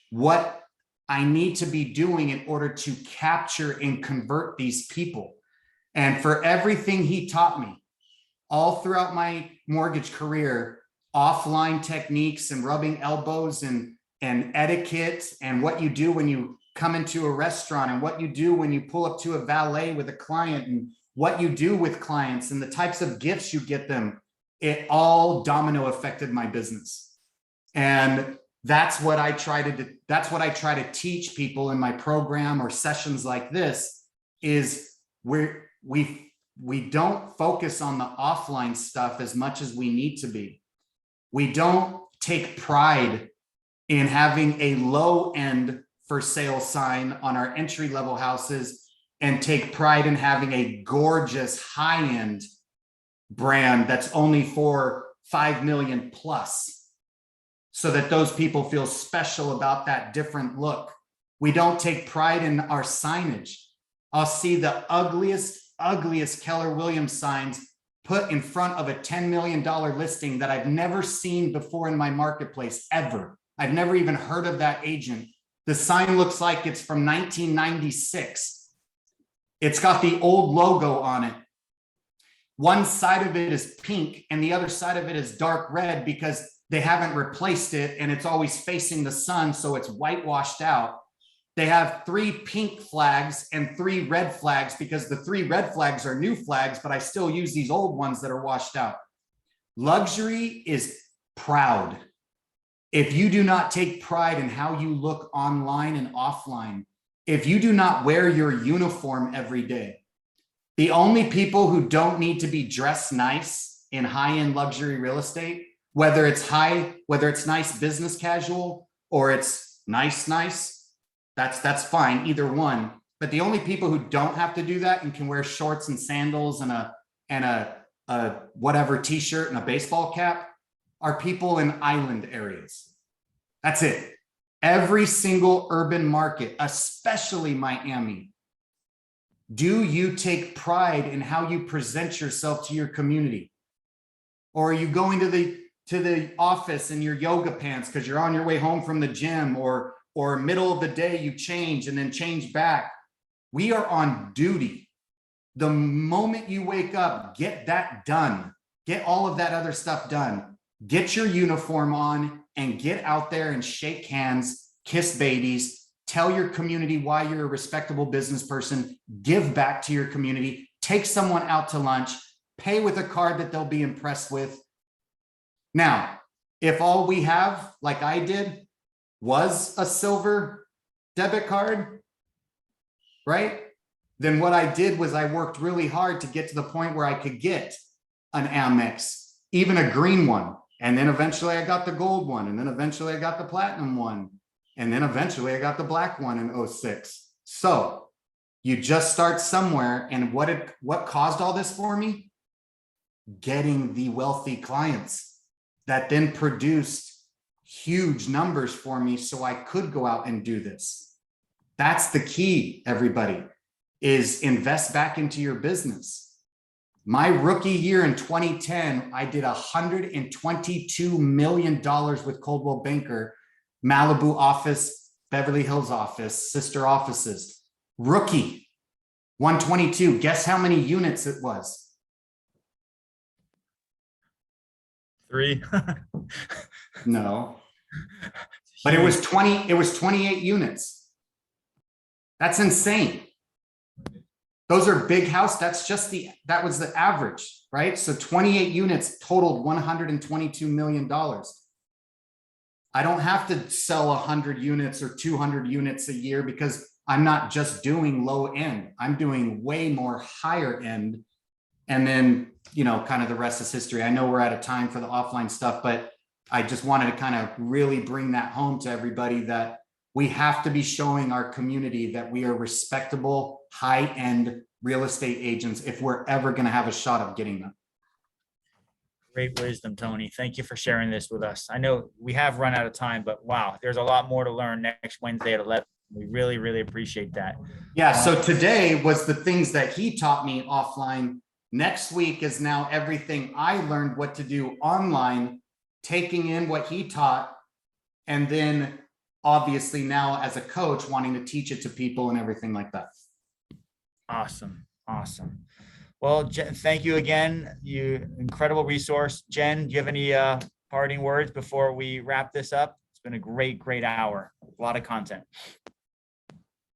what I need to be doing in order to capture and convert these people. And for everything he taught me all throughout my mortgage career, offline techniques and rubbing elbows and etiquette and what you do when you come into a restaurant and what you do when you pull up to a valet with a client and what you do with clients and the types of gifts you get them, it all domino affected my business. And that's what I try to teach people in my program or sessions like this is we don't focus on the offline stuff as much as we need to be. We don't take pride in having a low end for sale sign on our entry level houses and take pride in having a gorgeous high end brand that's only for 5 million plus, so that those people feel special about that different look. We don't take pride in our signage. I'll see the ugliest Keller Williams signs put in front of a $10 million listing that I've never seen before in my marketplace ever. I've never even heard of that agent. The sign looks like it's from 1996. It's got the old logo on it. One side of it is pink and the other side of it is dark red because they haven't replaced it and it's always facing the sun, so it's whitewashed out. They have 3 pink flags and 3 red flags because the 3 red flags are new flags, but I still use these old ones that are washed out. Luxury is proud. If you do not take pride in how you look online and offline, if you do not wear your uniform every day, the only people who don't need to be dressed nice in high-end luxury real estate, whether it's nice business casual or it's nice, that's fine, either one. But the only people who don't have to do that and can wear shorts and sandals and a whatever t-shirt and a baseball cap are people in island areas. That's it. Every single urban market, especially Miami, do you take pride in how you present yourself to your community? Or are you going to the office in your yoga pants because you're on your way home from the gym, or middle of the day you change and then change back? We are on duty. The moment you wake up, get that done. Get all of that other stuff done. Get your uniform on and get out there and shake hands, kiss babies, tell your community why you're a respectable business person, give back to your community, take someone out to lunch, pay with a card that they'll be impressed with. Now, if all we have, like I did, was a silver debit card, right? Then what I did was I worked really hard to get to the point where I could get an Amex, even a green one. And then eventually I got the gold one. And then eventually I got the platinum one. And then eventually I got the black one in 2006. So you just start somewhere. And what caused all this for me? Getting the wealthy clients that then produced huge numbers for me so I could go out and do this. That's the key, everybody, is invest back into your business. My rookie year in 2010, I did $122 million with Coldwell Banker, Malibu office, Beverly Hills office, sister offices. Rookie, 122. Guess how many units it was? 3. No, but it was 28 units. That's insane. Those are big house. That was the average, right? So 28 units totaled $122 million. I don't have to sell 100 units or 200 units a year because I'm not just doing low end. I'm doing way more higher end. And then, you know, kind of the rest is history. I know we're out of time for the offline stuff, but I just wanted to kind of really bring that home to everybody that we have to be showing our community that we are respectable, high-end real estate agents if we're ever going to have a shot of getting them. Great wisdom, Tony. Thank you for sharing this with us. I know we have run out of time, but wow, there's a lot more to learn next Wednesday at 11. We really, really appreciate that. Yeah, so today was the things that he taught me offline. Next week is now everything I learned what to do online, taking in what he taught, and then obviously now as a coach wanting to teach it to people and everything like that. Awesome. Awesome. Well, Jen, thank you again. You incredible resource. Jen, do you have any parting words before we wrap this up? It's been a great, great hour. A lot of content.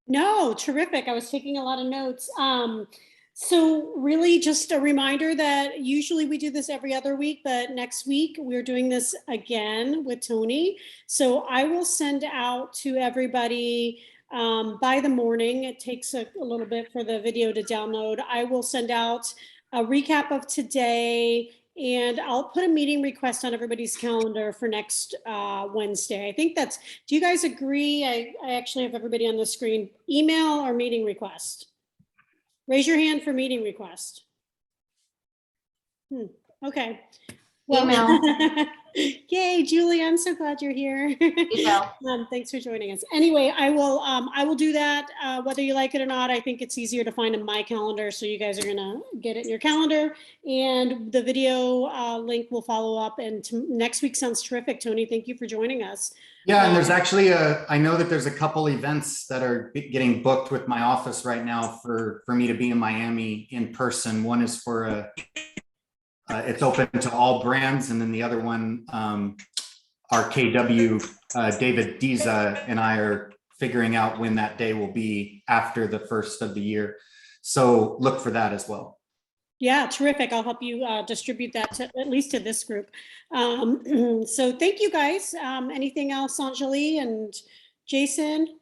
No, terrific. I was taking a lot of notes. So really just a reminder that usually we do this every other week, but next week we're doing this again with Tony. So I will send out to everybody by the morning. It takes a little bit for the video to download. I will send out a recap of today, and I'll put a meeting request on everybody's calendar for next Wednesday. I think that's, do you guys agree? I actually have everybody on the screen. Email or meeting request? Raise your hand for meeting request. Okay. Well, Email. Yay, Julie, I'm so glad you're here. Email. Thanks for joining us. Anyway, I will do that whether you like it or not. I think it's easier to find in my calendar, so you guys are gonna get it in your calendar, and the video link will follow up. And next week sounds terrific. Tony, thank you for joining us. Yeah, and there's actually I know that there's a couple events that are getting booked with my office right now for me to be in Miami in person. One is for it's open to all brands, and then the other one, our KW, David Diza and I are figuring out when that day will be after the first of the year. So look for that as well. Yeah, terrific. I'll help you distribute that to at least to this group. So thank you guys. Anything else, Anjali and Jason?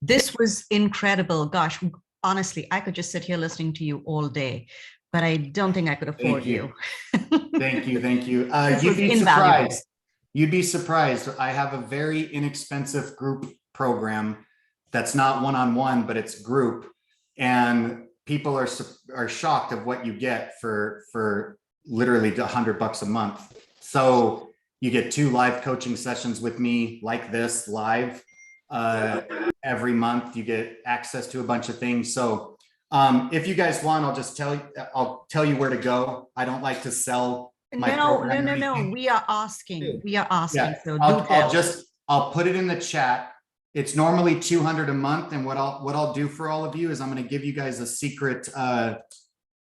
This was incredible. Gosh, honestly, I could just sit here listening to you all day, but I don't think I could afford you. Thank you. Thank you. This You'd was be invaluable. surprised. You'd be surprised. I have a very inexpensive group program that's not one-on-one, but it's group. And people are shocked of what you get for literally $100 a month. So you get 2 live coaching sessions with me like this live every month. You get access to a bunch of things. So if you guys want, I'll tell you where to go. I don't like to sell my program. No. We are asking. Yeah, So I'll put it in the chat. It's normally $200 a month, and what I'll do for all of you is I'm going to give you guys a secret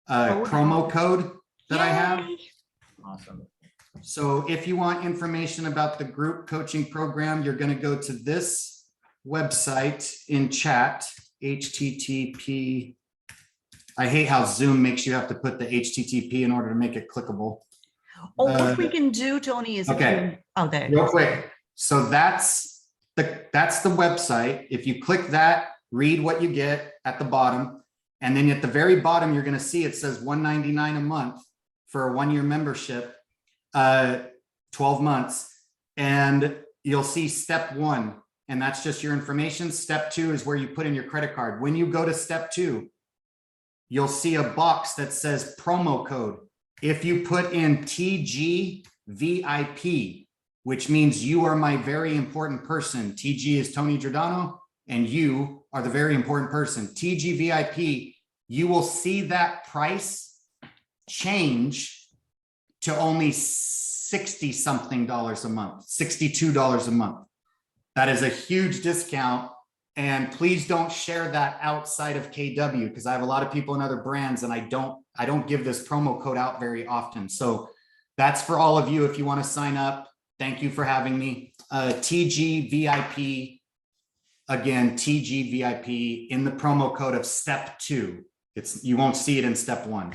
promo code that I have. Awesome. So if you want information about the group coaching program, you're going to go to this website in chat, HTTP. I hate how Zoom makes you have to put the HTTP in order to make it clickable. Oh, what we can do, Tony, is okay. There. Real quick. So that's the website. If you click that, read what you get at the bottom. And then at the very bottom, you're going to see it says $199 a month for a 1-year membership, 12 months. And you'll see step 1, and that's just your information. Step 2 is where you put in your credit card. When you go to step 2, you'll see a box that says promo code. If you put in TGVIP, which means you are my very important person. TG is Tony Giordano, and you are the very important person. TGVIP, you will see that price change to only $60-something a month, $62 a month. That is a huge discount. And please don't share that outside of KW, because I have a lot of people in other brands, and I don't give this promo code out very often. So that's for all of you. If you want to sign up, thank you for having me. TGVIP, again, TGVIP in the promo code of step 2. You won't see it in step 1.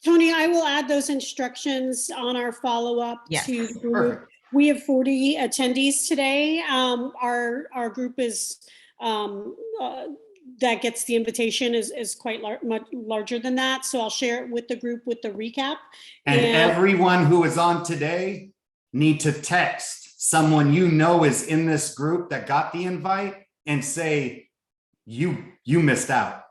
Tony, I will add those instructions on our follow-up Yes, to the group. We have 40 attendees today. Our group is, that gets the invitation is quite much larger than that. So I'll share it with the group with the recap. And everyone who is on today need to text someone you know is in this group that got the invite and say, you missed out.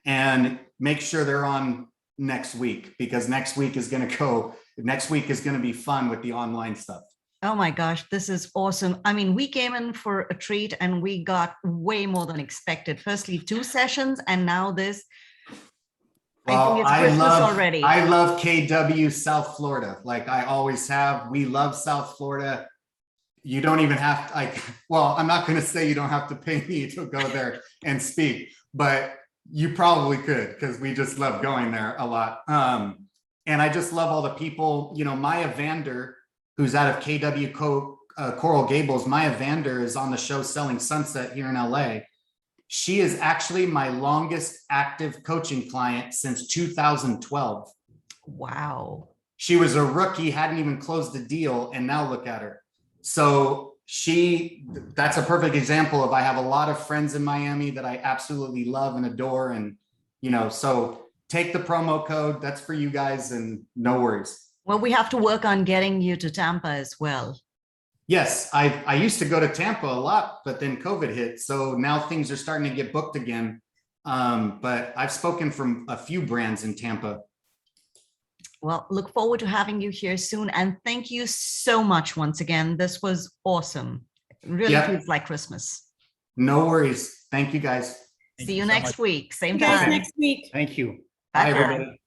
And make sure they're on next week, because next week is going to be fun with the online stuff. Oh my gosh, this is awesome. I mean, we came in for a treat and we got way more than expected. Firstly, 2 sessions and now this. I think it's Christmas already. I love KW South Florida. Like I always have. We love South Florida. You don't even have to, well, I'm not going to say you don't have to pay me to go there and speak, but you probably could, because we just love going there a lot. And I just love all the people, Maya Vander, who's out of KW Coral Gables. Maya Vander is on the show Selling Sunset here in LA. She is actually my longest active coaching client since 2012. Wow. She was a rookie, hadn't even closed a deal, and now look at her. So that's a perfect example of, I have a lot of friends in Miami that I absolutely love and adore. And, so take the promo code, that's for you guys, and no worries. Well, we have to work on getting you to Tampa as well. Yes, I used to go to Tampa a lot, but then COVID hit. So now things are starting to get booked again. But I've spoken from a few brands in Tampa. Well, look forward to having you here soon. And thank you so much once again. This was awesome. It really feels like Christmas. No worries. Thank you guys. See you next week. Same You guys time. next week. Thank you. Bye. Bye, everybody.